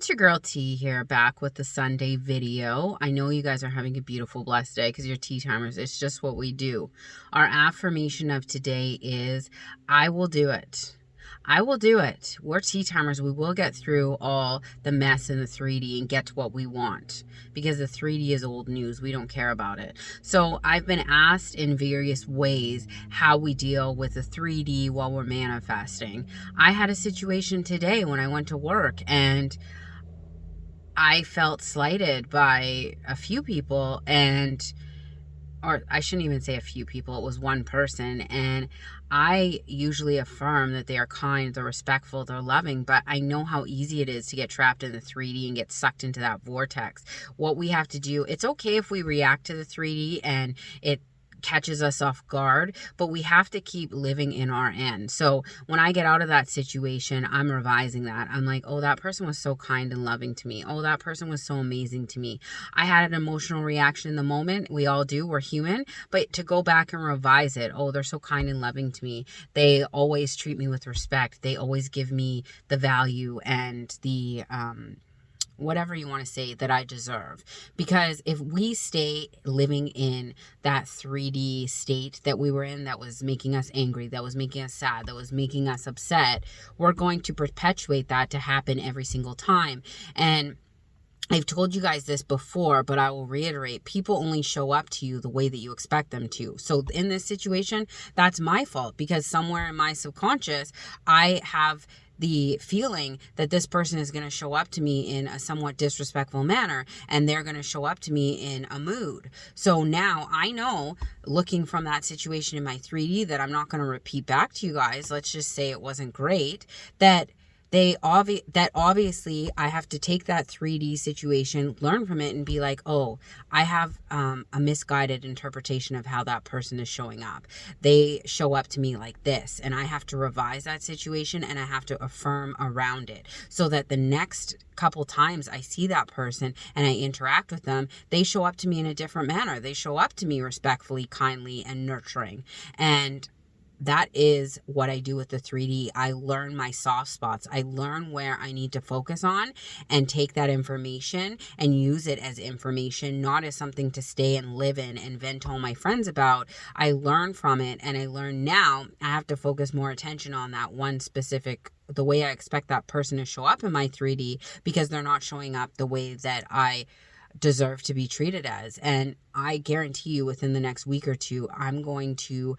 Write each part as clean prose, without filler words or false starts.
It's your girl T here, back with the Sunday video. I know you guys are having a beautiful, blessed day because you're tea timers. It's just what we do. Our affirmation of today is, I will do it. I will do it. We're tea timers. We will get through all the mess in the 3D and get to what we want, because the 3D is old news. We don't care about it. So I've been asked in various ways how we deal with the 3D while we're manifesting. I had a situation today when I went to work, and I felt slighted by a few people, or I shouldn't even say a few people, it was one person. And I usually affirm that they are kind, they're respectful, they're loving, but I know how easy it is to get trapped in the 3D and get sucked into that vortex. What we have to do, it's okay if we react to the 3D and it catches us off guard, but we have to keep living in our end. So when I get out of that situation, I'm revising that. I'm like, oh, that person was so kind and loving to me. Oh, that person was so amazing to me. I had an emotional reaction in the moment. We all do. We're human. But to go back and revise it, oh, they're so kind and loving to me. They always treat me with respect. They always give me the value and the whatever you want to say that I deserve. Because if we stay living in that 3D state that we were in, that was making us angry, that was making us sad, that was making us upset, we're going to perpetuate that to happen every single time. And I've told you guys this before, but I will reiterate, people only show up to you the way that you expect them to. So in this situation, that's my fault, because somewhere in my subconscious, I have the feeling that this person is going to show up to me in a somewhat disrespectful manner, and they're going to show up to me in a mood. So now I know, looking from that situation in my 3D, that I'm not going to repeat back to you guys. Let's just say it wasn't great, that obviously I have to take that 3D situation, learn from it, and be like, oh, I have a misguided interpretation of how that person is showing up. They show up to me like this, and I have to revise that situation, and I have to affirm around it, so that the next couple times I see that person and I interact with them, they show up to me in a different manner. They show up to me respectfully, kindly, and nurturing. And that is what I do with the 3D. I learn my soft spots. I learn where I need to focus on and take that information and use it as information, not as something to stay and live in and vent to all my friends about. I learn from it, and I learn now I have to focus more attention on that one specific, the way I expect that person to show up in my 3D, because they're not showing up the way that I deserve to be treated as. And I guarantee you, within the next week or two, I'm going to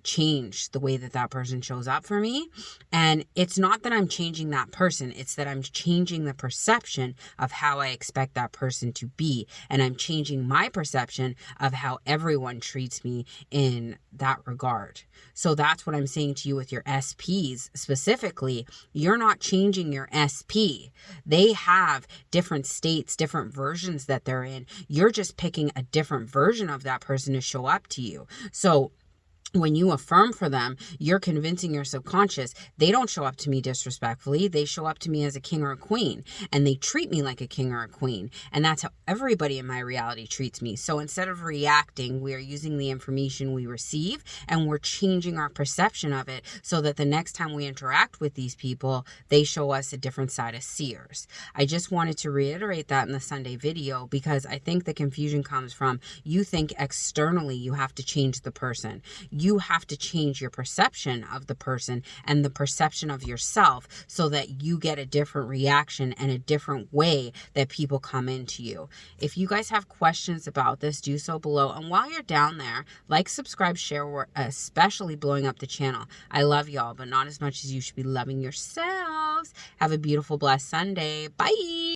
change the way that that person shows up for me. And it's not that I'm changing that person, it's that I'm changing the perception of how I expect that person to be, and I'm changing my perception of how everyone treats me in that regard. So that's what I'm saying to you with your SPs specifically. You're not changing your SP. They have different states, different versions that they're in. You're just picking a different version of that person to show up to you. So when you affirm for them, you're convincing your subconscious, they don't show up to me disrespectfully. They show up to me as a king or a queen, and they treat me like a king or a queen. And that's how everybody in my reality treats me. So instead of reacting, we are using the information we receive, and we're changing our perception of it, so that the next time we interact with these people, they show us a different side of seers. I just wanted to reiterate that in the Sunday video, because I think the confusion comes from, you think externally you have to change the person. You have to change your perception of the person and the perception of yourself, so that you get a different reaction and a different way that people come into you. If you guys have questions about this, do so below. And while you're down there, like, subscribe, share. We're especially blowing up the channel. I love y'all, but not as much as you should be loving yourselves. Have a beautiful, blessed Sunday. Bye.